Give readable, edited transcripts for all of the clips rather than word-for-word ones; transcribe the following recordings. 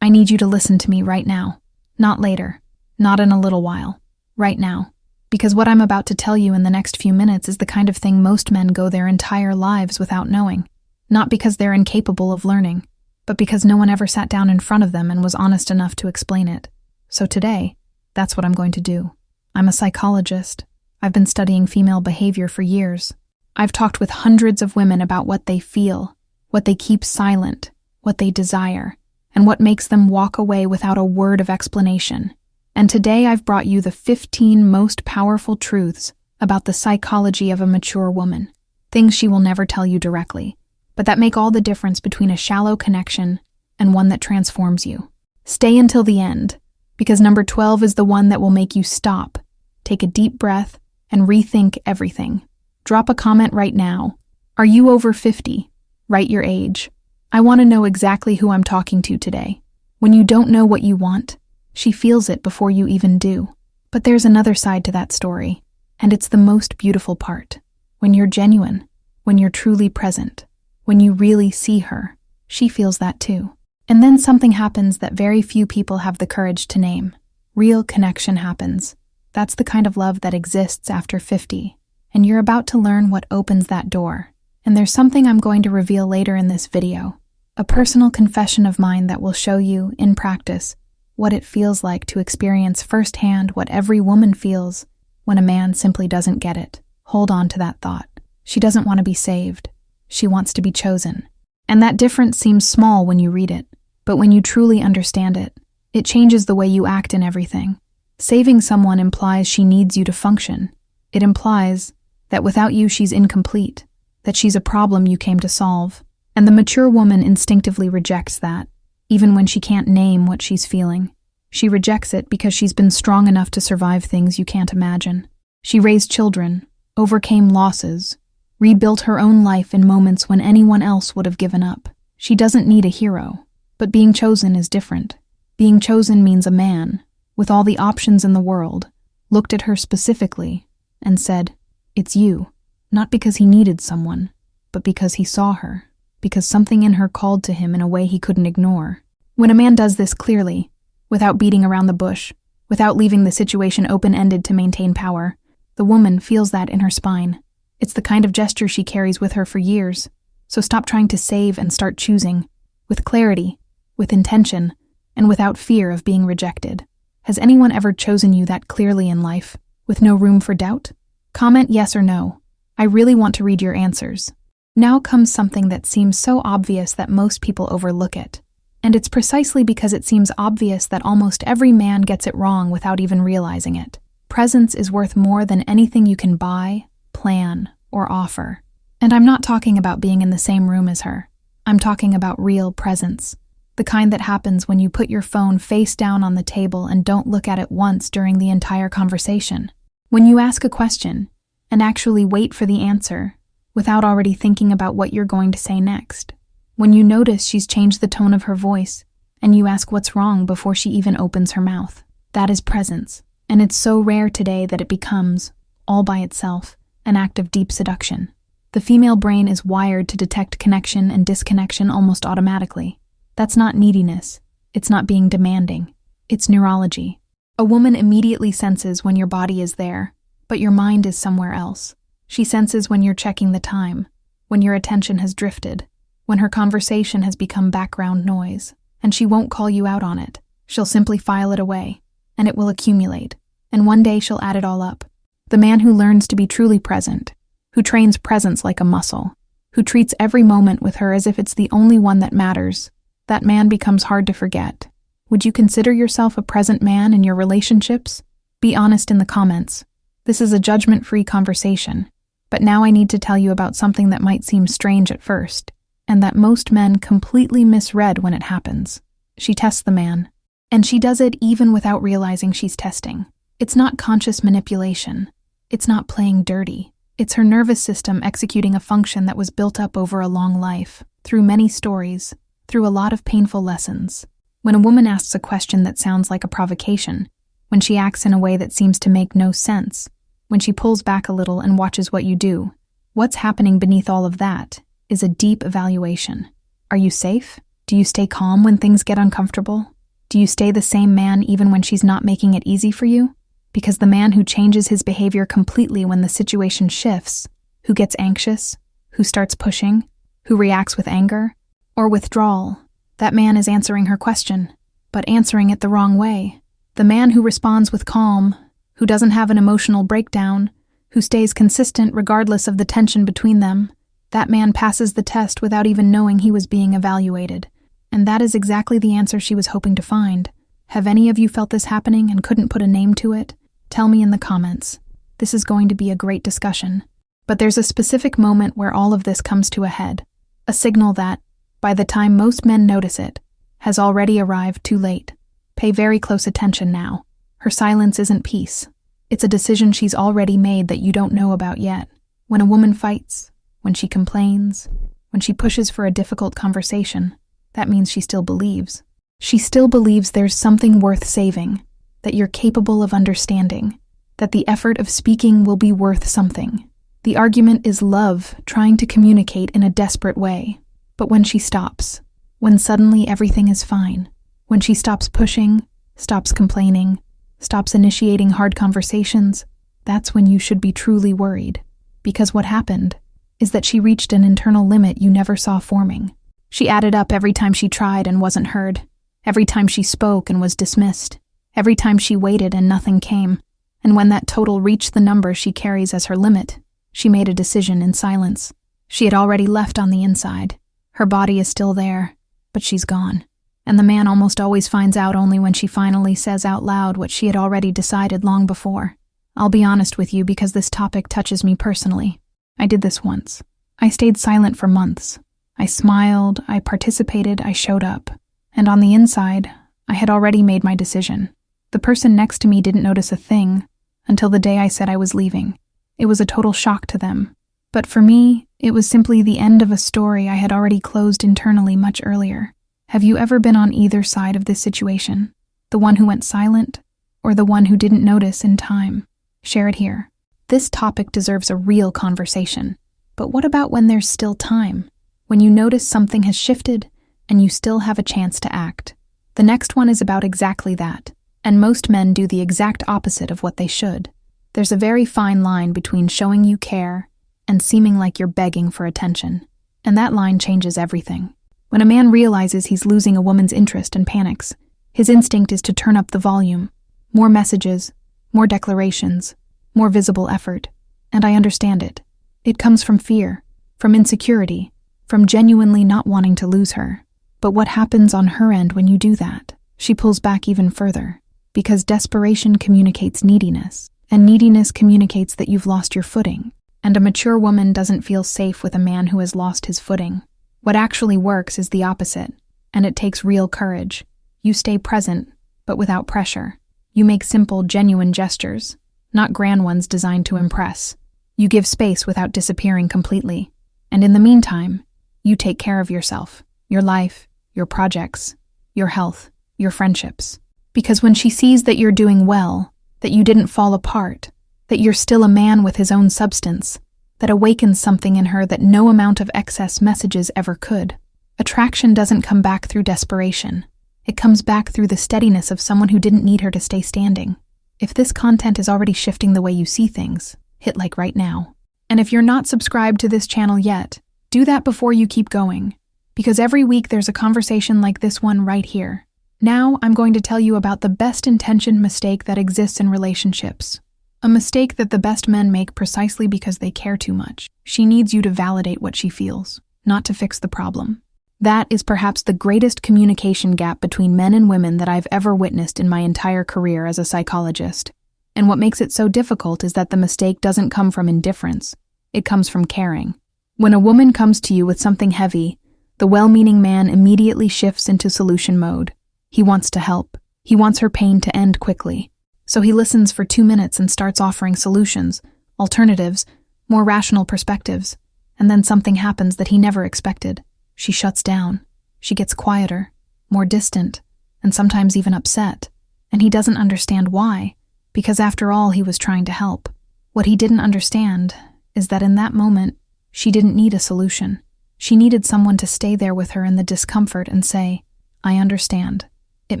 I need you to listen to me right now. Not later. Not in a little while. Right now. Because what I'm about to tell you in the next few minutes is the kind of thing most men go their entire lives without knowing. Not because they're incapable of learning, but because no one ever sat down in front of them and was honest enough to explain it. So today, that's what I'm going to do. I'm a psychologist. I've been studying female behavior for years. I've talked with hundreds of women about what they feel, what they keep silent, what they desire, and what makes them walk away without a word of explanation. And today I've brought you the 15 most powerful truths about the psychology of a mature woman. Things she will never tell you directly, but that make all the difference between a shallow connection and one that transforms you. Stay until the end, because number 12 is the one that will make you stop, take a deep breath, and rethink everything. Drop a comment right now. Are you over 50? Write your age. I want to know exactly who I'm talking to today. When you don't know what you want, she feels it before you even do. But there's another side to that story, and it's the most beautiful part. When you're genuine, when you're truly present, when you really see her, she feels that too. And then something happens that very few people have the courage to name. Real connection happens. That's the kind of love that exists after 50. And you're about to learn what opens that door. And there's something I'm going to reveal later in this video. A personal confession of mine that will show you, in practice, what it feels like to experience firsthand what every woman feels when a man simply doesn't get it. Hold on to that thought. She doesn't want to be saved. She wants to be chosen. And that difference seems small when you read it, but when you truly understand it, it changes the way you act in everything. Saving someone implies she needs you to function. It implies that without you she's incomplete, that she's a problem you came to solve. And the mature woman instinctively rejects that, even when she can't name what she's feeling. She rejects it because she's been strong enough to survive things you can't imagine. She raised children, overcame losses, rebuilt her own life in moments when anyone else would have given up. She doesn't need a hero, but being chosen is different. Being chosen means a man, with all the options in the world, looked at her specifically and said, "It's you," not because he needed someone, but because he saw her, because something in her called to him in a way he couldn't ignore. When a man does this clearly, without beating around the bush, without leaving the situation open-ended to maintain power, the woman feels that in her spine. It's the kind of gesture she carries with her for years. So stop trying to save and start choosing, with clarity, with intention, and without fear of being rejected. Has anyone ever chosen you that clearly in life, with no room for doubt? Comment yes or no. I really want to read your answers. Now comes something that seems so obvious that most people overlook it. And it's precisely because it seems obvious that almost every man gets it wrong without even realizing it. Presence is worth more than anything you can buy, plan, or offer. And I'm not talking about being in the same room as her. I'm talking about real presence. The kind that happens when you put your phone face down on the table and don't look at it once during the entire conversation. When you ask a question and actually wait for the answer without already thinking about what you're going to say next. When you notice she's changed the tone of her voice and you ask what's wrong before she even opens her mouth. That is presence. And it's so rare today that it becomes, all by itself, an act of deep seduction. The female brain is wired to detect connection and disconnection almost automatically. That's not neediness. It's not being demanding. It's neurology. A woman immediately senses when your body is there, but your mind is somewhere else. She senses when you're checking the time, when your attention has drifted, when her conversation has become background noise, and she won't call you out on it. She'll simply file it away, and it will accumulate, and one day she'll add it all up. The man who learns to be truly present, who trains presence like a muscle, who treats every moment with her as if it's the only one that matters, that man becomes hard to forget. Would you consider yourself a present man in your relationships? Be honest in the comments. This is a judgment-free conversation. But now I need to tell you about something that might seem strange at first, and that most men completely misread when it happens. She tests the man, and she does it even without realizing she's testing. It's not conscious manipulation. It's not playing dirty. It's her nervous system executing a function that was built up over a long life, through many stories, through a lot of painful lessons. When a woman asks a question that sounds like a provocation, when she acts in a way that seems to make no sense, when she pulls back a little and watches what you do, what's happening beneath all of that is a deep evaluation. Are you safe? Do you stay calm when things get uncomfortable? Do you stay the same man even when she's not making it easy for you? Because the man who changes his behavior completely when the situation shifts, who gets anxious, who starts pushing, who reacts with anger or withdrawal, that man is answering her question, but answering it the wrong way. The man who responds with calm, who doesn't have an emotional breakdown, who stays consistent regardless of the tension between them, that man passes the test without even knowing he was being evaluated. And that is exactly the answer she was hoping to find. Have any of you felt this happening and couldn't put a name to it? Tell me in the comments. This is going to be a great discussion. But there's a specific moment where all of this comes to a head. A signal that, by the time most men notice it, has already arrived too late. Pay very close attention now. Her silence isn't peace. It's a decision she's already made that you don't know about yet. When a woman fights, when she complains, when she pushes for a difficult conversation, that means she still believes. She still believes there's something worth saving, that you're capable of understanding, that the effort of speaking will be worth something. The argument is love trying to communicate in a desperate way. But when she stops, when suddenly everything is fine, when she stops pushing, stops complaining, stops initiating hard conversations, that's when you should be truly worried. Because what happened is that she reached an internal limit you never saw forming. She added up every time she tried and wasn't heard, every time she spoke and was dismissed, every time she waited and nothing came. And when that total reached the number she carries as her limit, she made a decision in silence. She had already left on the inside. Her body is still there, but she's gone. And the man almost always finds out only when she finally says out loud what she had already decided long before. I'll be honest with you because this topic touches me personally. I did this once. I stayed silent for months. I smiled, I participated, I showed up. And on the inside, I had already made my decision. The person next to me didn't notice a thing until the day I said I was leaving. It was a total shock to them. But for me, it was simply the end of a story I had already closed internally much earlier. Have you ever been on either side of this situation? The one who went silent, or the one who didn't notice in time? Share it here. This topic deserves a real conversation. But what about when there's still time? When you notice something has shifted, and you still have a chance to act? The next one is about exactly that, and most men do the exact opposite of what they should. There's a very fine line between showing you care and seeming like you're begging for attention. And that line changes everything. When a man realizes he's losing a woman's interest and panics, his instinct is to turn up the volume. More messages, more declarations, more visible effort. And I understand it. It comes from fear, from insecurity, from genuinely not wanting to lose her. But what happens on her end when you do that? She pulls back even further, because desperation communicates neediness, and neediness communicates that you've lost your footing. And a mature woman doesn't feel safe with a man who has lost his footing. What actually works is the opposite, and it takes real courage. You stay present, but without pressure. You make simple, genuine gestures, not grand ones designed to impress. You give space without disappearing completely. And in the meantime, you take care of yourself, your life, your projects, your health, your friendships. Because when she sees that you're doing well, that you didn't fall apart, that you're still a man with his own substance, that awakens something in her that no amount of excess messages ever could. Attraction doesn't come back through desperation. It comes back through the steadiness of someone who didn't need her to stay standing. If this content is already shifting the way you see things, hit like right now. And if you're not subscribed to this channel yet, do that before you keep going. Because every week there's a conversation like this one right here. Now I'm going to tell you about the best intentioned mistake that exists in relationships. A mistake that the best men make precisely because they care too much. She needs you to validate what she feels, not to fix the problem. That is perhaps the greatest communication gap between men and women that I've ever witnessed in my entire career as a psychologist. And what makes it so difficult is that the mistake doesn't come from indifference. It comes from caring. When a woman comes to you with something heavy, the well-meaning man immediately shifts into solution mode. He wants to help. He wants her pain to end quickly. So he listens for 2 minutes and starts offering solutions, alternatives, more rational perspectives. And then something happens that he never expected. She shuts down. She gets quieter, more distant, and sometimes even upset. And he doesn't understand why, because after all, he was trying to help. What he didn't understand is that in that moment, she didn't need a solution. She needed someone to stay there with her in the discomfort and say, "I understand. It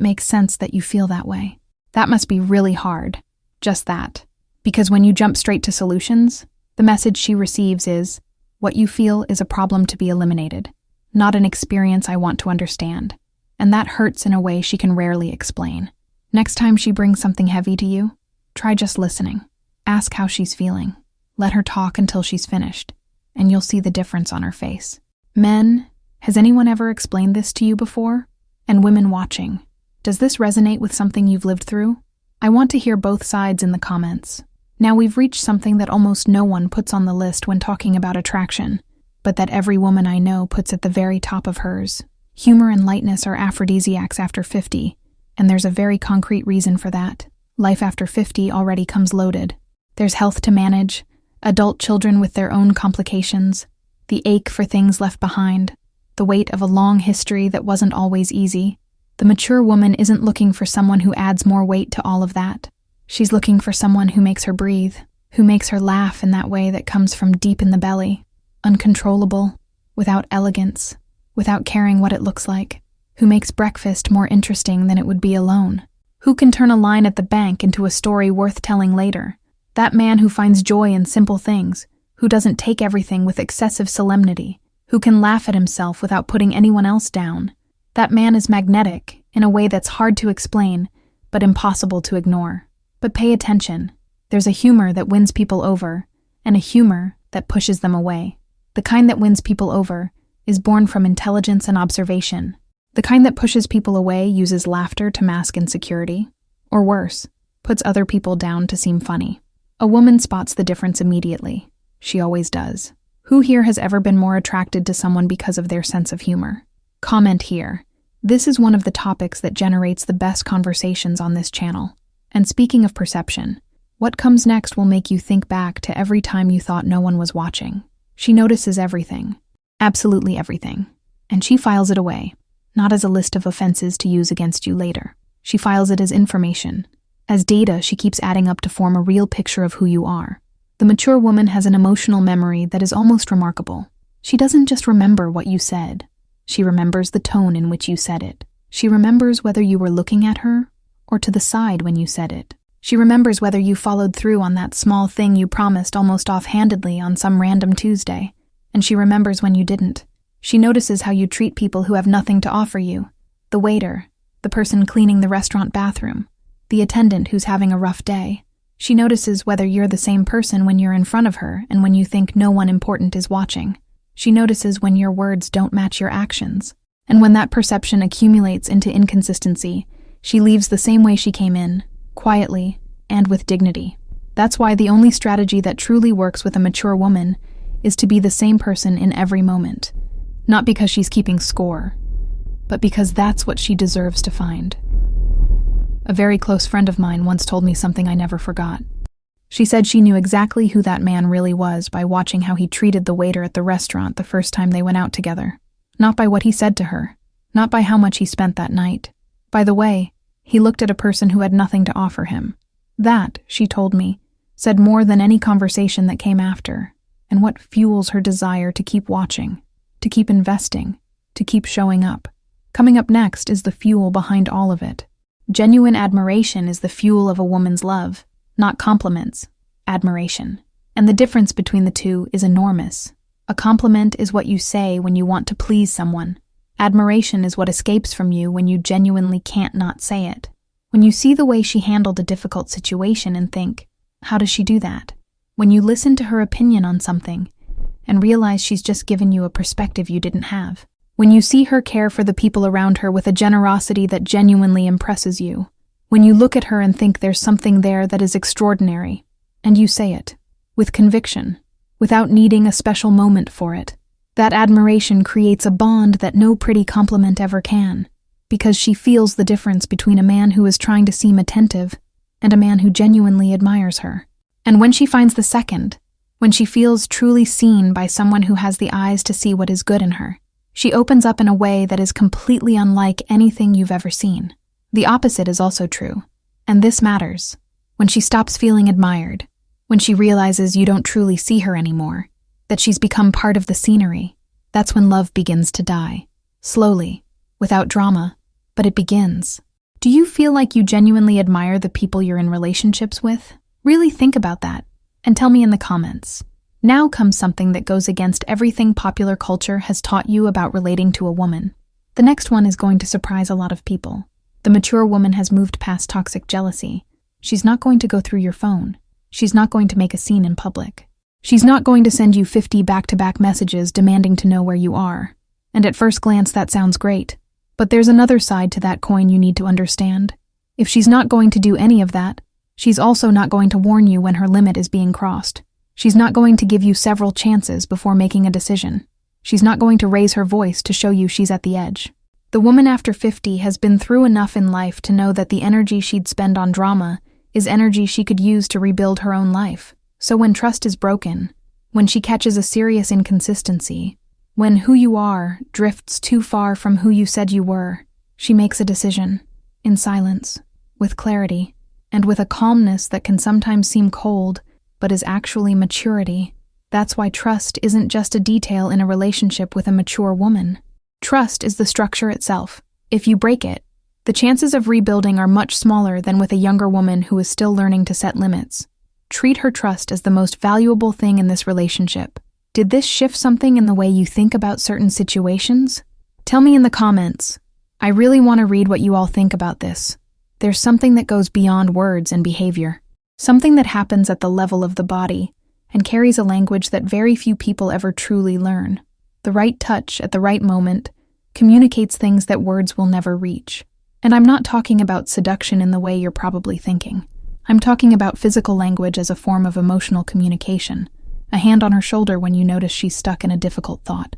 makes sense that you feel that way." That must be really hard. Just that. Because when you jump straight to solutions, the message she receives is, "What you feel is a problem to be eliminated, not an experience I want to understand." And that hurts in a way she can rarely explain. Next time she brings something heavy to you, try just listening. Ask how she's feeling. Let her talk until she's finished, and you'll see the difference on her face. Men, has anyone ever explained this to you before? And women watching, does this resonate with something you've lived through? I want to hear both sides in the comments. Now we've reached something that almost no one puts on the list when talking about attraction, but that every woman I know puts at the very top of hers. Humor and lightness are aphrodisiacs after 50, and there's a very concrete reason for that. Life after 50 already comes loaded. There's health to manage, adult children with their own complications, the ache for things left behind, the weight of a long history that wasn't always easy. The mature woman isn't looking for someone who adds more weight to all of that. She's looking for someone who makes her breathe, who makes her laugh in that way that comes from deep in the belly, uncontrollable, without elegance, without caring what it looks like, who makes breakfast more interesting than it would be alone, who can turn a line at the bank into a story worth telling later. That man who finds joy in simple things, who doesn't take everything with excessive solemnity, who can laugh at himself without putting anyone else down. That man is magnetic in a way that's hard to explain, but impossible to ignore. But pay attention. There's a humor that wins people over, and a humor that pushes them away. The kind that wins people over is born from intelligence and observation. The kind that pushes people away uses laughter to mask insecurity, or worse, puts other people down to seem funny. A woman spots the difference immediately. She always does. Who here has ever been more attracted to someone because of their sense of humor? Comment here. This is one of the topics that generates the best conversations on this channel. And speaking of perception, what comes next will make you think back to every time you thought no one was watching. She notices everything. Absolutely everything. And she files it away, not as a list of offenses to use against you later. She files it as information. As data she keeps adding up to form a real picture of who you are. The mature woman has an emotional memory that is almost remarkable. She doesn't just remember what you said. She remembers the tone in which you said it. She remembers whether you were looking at her or to the side when you said it. She remembers whether you followed through on that small thing you promised almost offhandedly on some random Tuesday. And she remembers when you didn't. She notices how you treat people who have nothing to offer you. The waiter, the person cleaning the restaurant bathroom, the attendant who's having a rough day. She notices whether you're the same person when you're in front of her and when you think no one important is watching. She notices when your words don't match your actions. And when that perception accumulates into inconsistency, she leaves the same way she came in, quietly and with dignity. That's why the only strategy that truly works with a mature woman is to be the same person in every moment. Not because she's keeping score, but because that's what she deserves to find. A very close friend of mine once told me something I never forgot. She said she knew exactly who that man really was by watching how he treated the waiter at the restaurant the first time they went out together. Not by what he said to her, not by how much he spent that night. By the way, he looked at a person who had nothing to offer him. That, she told me, said more than any conversation that came after, and what fuels her desire to keep watching, to keep investing, to keep showing up. Coming up next is the fuel behind all of it. Genuine admiration is the fuel of a woman's love, not compliments, admiration. And the difference between the two is enormous. A compliment is what you say when you want to please someone. Admiration is what escapes from you when you genuinely can't not say it. When you see the way she handled a difficult situation and think, how does she do that? When you listen to her opinion on something and realize she's just given you a perspective you didn't have. When you see her care for the people around her with a generosity that genuinely impresses you. When you look at her and think there's something there that is extraordinary, and you say it, with conviction, without needing a special moment for it. That admiration creates a bond that no pretty compliment ever can, because she feels the difference between a man who is trying to seem attentive and a man who genuinely admires her. And when she finds the second, when she feels truly seen by someone who has the eyes to see what is good in her, she opens up in a way that is completely unlike anything you've ever seen. The opposite is also true, and this matters. When she stops feeling admired, when she realizes you don't truly see her anymore, that she's become part of the scenery, That's when love begins to die. Slowly, without drama, but it begins. Do you feel like you genuinely admire the people you're in relationships with? Really think about that, and tell me in the comments. Now comes something that goes against everything popular culture has taught you about relating to a woman. The next one is going to surprise a lot of people. The mature woman has moved past toxic jealousy. She's not going to go through your phone. She's not going to make a scene in public. She's not going to send you 50 back-to-back messages demanding to know where you are. And at first glance, that sounds great. But there's another side to that coin you need to understand. If she's not going to do any of that, she's also not going to warn you when her limit is being crossed. She's not going to give you several chances before making a decision. She's not going to raise her voice to show you she's at the edge. The woman after 50 has been through enough in life to know that the energy she'd spend on drama is energy she could use to rebuild her own life. So when trust is broken, when she catches a serious inconsistency, when who you are drifts too far from who you said you were, she makes a decision, in silence, with clarity, and with a calmness that can sometimes seem cold, but is actually maturity. That's why trust isn't just a detail in a relationship with a mature woman. Trust is the structure itself. If you break it, the chances of rebuilding are much smaller than with a younger woman who is still learning to set limits. Treat her trust as the most valuable thing in this relationship. Did this shift something in the way you think about certain situations? Tell me in the comments. I really want to read what you all think about this. There's something that goes beyond words and behavior. Something that happens at the level of the body and carries a language that very few people ever truly learn. The right touch at the right moment communicates things that words will never reach. And I'm not talking about seduction in the way you're probably thinking. I'm talking about physical language as a form of emotional communication. A hand on her shoulder when you notice she's stuck in a difficult thought.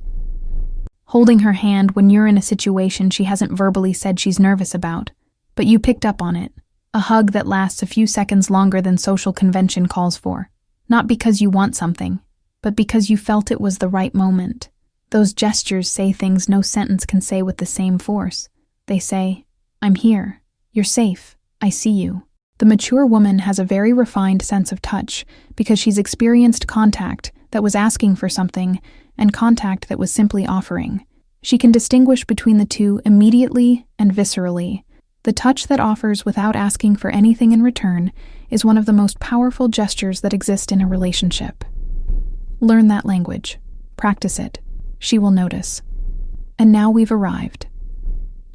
Holding her hand when you're in a situation she hasn't verbally said she's nervous about, but you picked up on it. A hug that lasts a few seconds longer than social convention calls for. Not because you want something, but because you felt it was the right moment. Those gestures say things no sentence can say with the same force. They say, I'm here. You're safe. I see you. The mature woman has a very refined sense of touch because she's experienced contact that was asking for something and contact that was simply offering. She can distinguish between the two immediately and viscerally. The touch that offers without asking for anything in return is one of the most powerful gestures that exist in a relationship. Learn that language. Practice it. She will notice. And now we've arrived.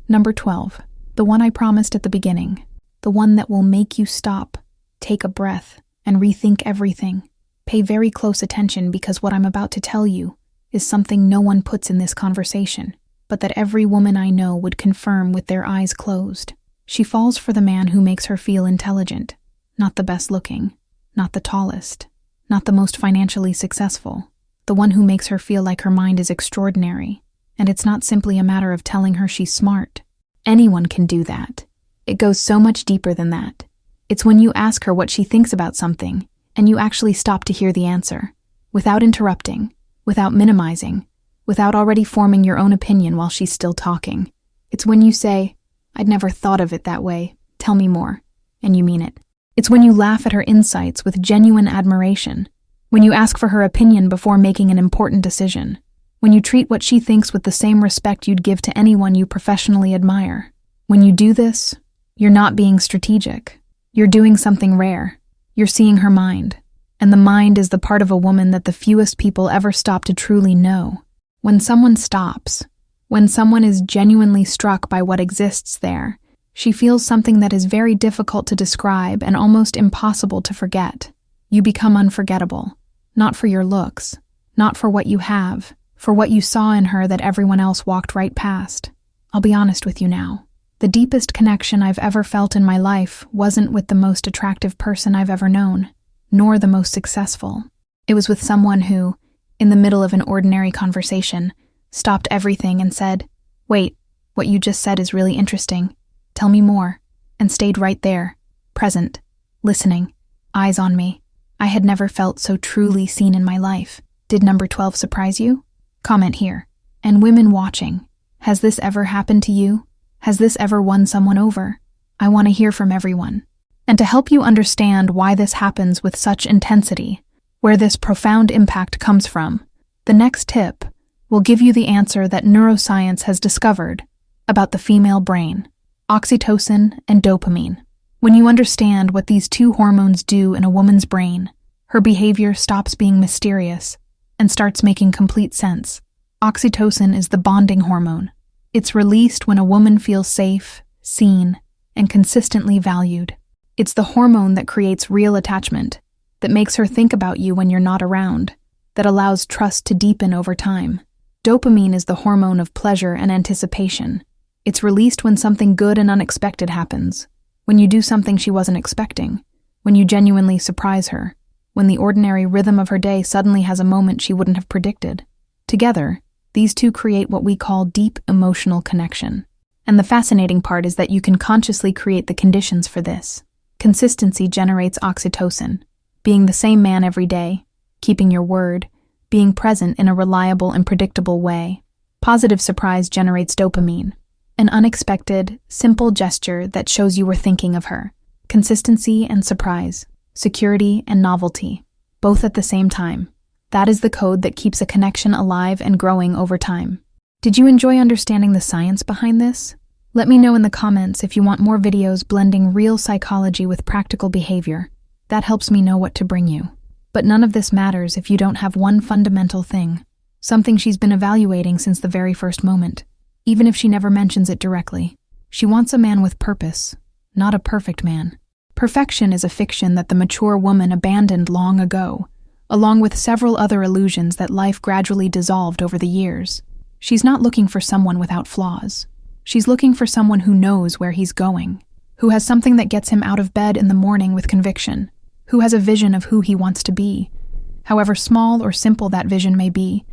Number 12, the one I promised at the beginning. The one that will make you stop, take a breath, and rethink everything. Pay very close attention because what I'm about to tell you is something no one puts in this conversation, but that every woman I know would confirm with their eyes closed. She falls for the man who makes her feel intelligent, not the best looking, not the tallest, not the most financially successful, the one who makes her feel like her mind is extraordinary, and it's not simply a matter of telling her she's smart. Anyone can do that. It goes so much deeper than that. It's when you ask her what she thinks about something, and you actually stop to hear the answer, without interrupting, without minimizing, without already forming your own opinion while she's still talking. It's when you say, I'd never thought of it that way, tell me more, and you mean it. It's when you laugh at her insights with genuine admiration, when you ask for her opinion before making an important decision, when you treat what she thinks with the same respect you'd give to anyone you professionally admire. When you do this, you're not being strategic. You're doing something rare. You're seeing her mind. And the mind is the part of a woman that the fewest people ever stop to truly know. When someone stops, when someone is genuinely struck by what exists there, she feels something that is very difficult to describe and almost impossible to forget. You become unforgettable. Not for your looks, not for what you have, for what you saw in her that everyone else walked right past. I'll be honest with you now. The deepest connection I've ever felt in my life wasn't with the most attractive person I've ever known, nor the most successful. It was with someone who, in the middle of an ordinary conversation, stopped everything and said, "Wait, what you just said is really interesting. Tell me more," and stayed right there, present, listening, eyes on me. I had never felt so truly seen in my life. Did number 12 surprise you? Comment here. And women watching, has this ever happened to you? Has this ever won someone over? I want to hear from everyone. And to help you understand why this happens with such intensity, where this profound impact comes from, the next tip, will give you the answer that neuroscience has discovered about the female brain: oxytocin and dopamine. When you understand what these two hormones do in a woman's brain, her behavior stops being mysterious and starts making complete sense. Oxytocin is the bonding hormone. It's released when a woman feels safe, seen, and consistently valued. It's the hormone that creates real attachment, that makes her think about you when you're not around, that allows trust to deepen over time. Dopamine is the hormone of pleasure and anticipation. It's released when something good and unexpected happens, when you do something she wasn't expecting, when you genuinely surprise her, when the ordinary rhythm of her day suddenly has a moment she wouldn't have predicted. Together, these two create what we call deep emotional connection. And the fascinating part is that you can consciously create the conditions for this. Consistency generates oxytocin. Being the same man every day, keeping your word, being present in a reliable and predictable way. Positive surprise generates dopamine. An unexpected, simple gesture that shows you were thinking of her. Consistency and surprise. Security and novelty. Both at the same time. That is the code that keeps a connection alive and growing over time. Did you enjoy understanding the science behind this? Let me know in the comments if you want more videos blending real psychology with practical behavior. That helps me know what to bring you. But none of this matters if you don't have one fundamental thing, something she's been evaluating since the very first moment, even if she never mentions it directly. She wants a man with purpose, not a perfect man. Perfection is a fiction that the mature woman abandoned long ago, along with several other illusions that life gradually dissolved over the years. She's not looking for someone without flaws. She's looking for someone who knows where he's going, who has something that gets him out of bed in the morning with conviction, who has a vision of who he wants to be, however small or simple that vision may be.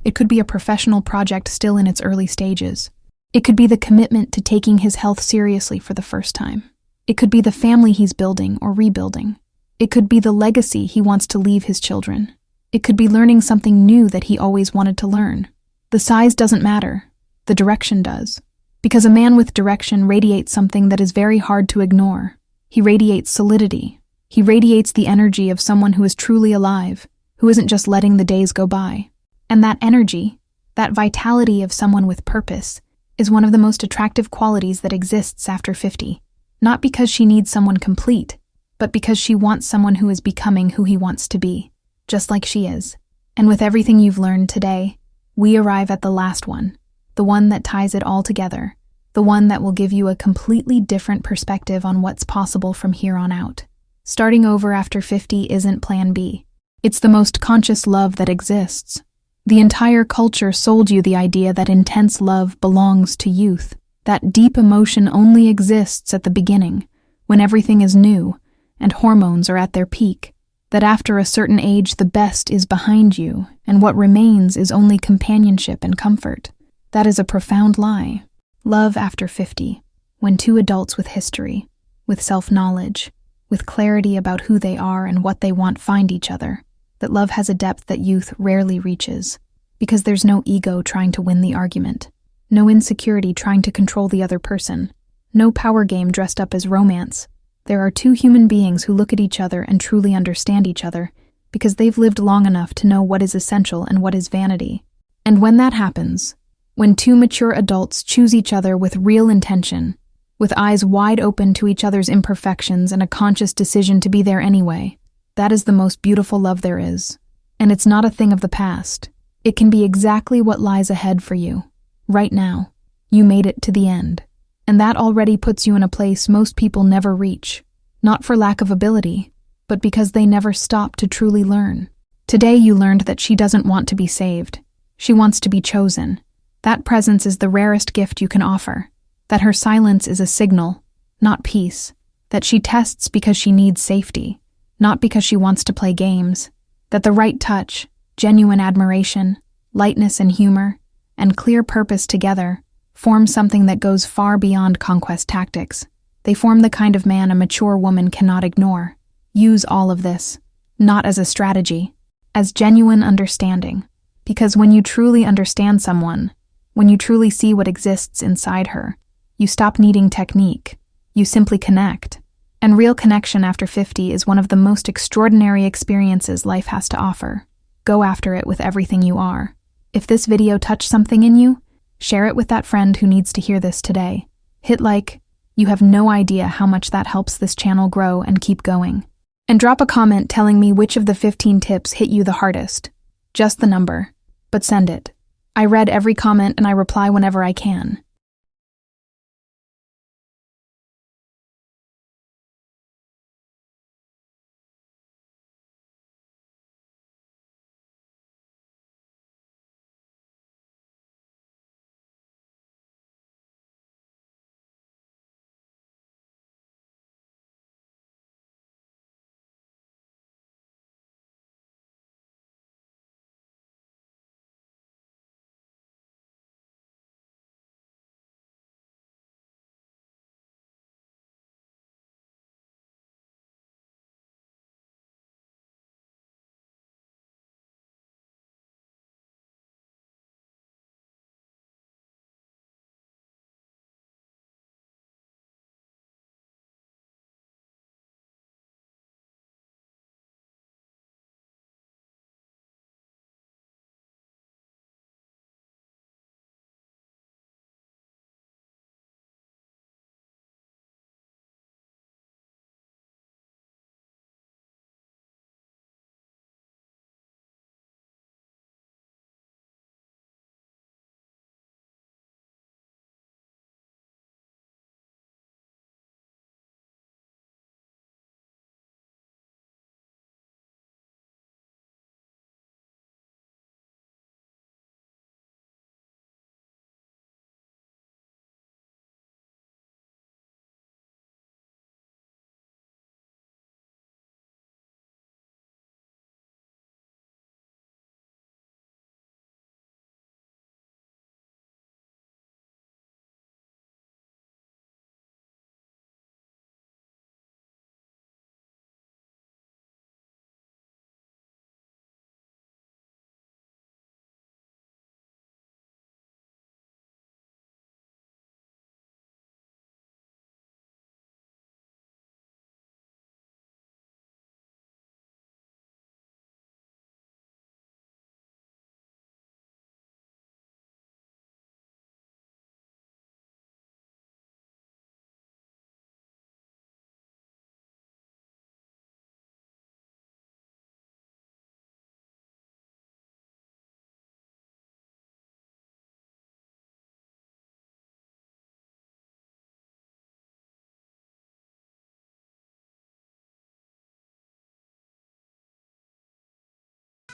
It could be a professional project still in its early stages. It could be the commitment to taking his health seriously for the first time. It could be the family he's building or rebuilding. It could be the legacy he wants to leave his children. It could be learning something new that he always wanted to learn. The size doesn't matter. The direction does. Because a man with direction radiates something that is very hard to ignore. He radiates solidity. He radiates the energy of someone who is truly alive, who isn't just letting the days go by. And that energy, that vitality of someone with purpose, is one of the most attractive qualities that exists after 50. Not because she needs someone complete, but because she wants someone who is becoming who he wants to be, just like she is. And with everything you've learned today, we arrive at the last one, the one that ties it all together, the one that will give you a completely different perspective on what's possible from here on out. Starting over after 50 isn't plan B. It's the most conscious love that exists. The entire culture sold you the idea that intense love belongs to youth, that deep emotion only exists at the beginning, when everything is new and hormones are at their peak, that after a certain age the best is behind you and what remains is only companionship and comfort. That is a profound lie. Love after 50, when two adults with history, with self-knowledge, with clarity about who they are and what they want find each other, that love has a depth that youth rarely reaches, because there's no ego trying to win the argument, no insecurity trying to control the other person, no power game dressed up as romance. There are two human beings who look at each other and truly understand each other because they've lived long enough to know what is essential and what is vanity. And when that happens, when two mature adults choose each other with real intention, with eyes wide open to each other's imperfections and a conscious decision to be there anyway, that is the most beautiful love there is. And it's not a thing of the past. It can be exactly what lies ahead for you. Right now, you made it to the end. And that already puts you in a place most people never reach. Not for lack of ability, but because they never stop to truly learn. Today you learned that she doesn't want to be saved. She wants to be chosen. That presence is the rarest gift you can offer. That her silence is a signal, not peace. That she tests because she needs safety, not because she wants to play games. That the right touch, genuine admiration, lightness and humor, and clear purpose together form something that goes far beyond conquest tactics. They form the kind of man a mature woman cannot ignore. Use all of this, not as a strategy, as genuine understanding. Because when you truly understand someone, when you truly see what exists inside her, you stop needing technique. You simply connect. And real connection after 50 is one of the most extraordinary experiences life has to offer. Go after it with everything you are. If this video touched something in you, share it with that friend who needs to hear this today. Hit like. You have no idea how much that helps this channel grow and keep going. And drop a comment telling me which of the 15 tips hit you the hardest. Just the number, but send it. I read every comment and I reply whenever I can.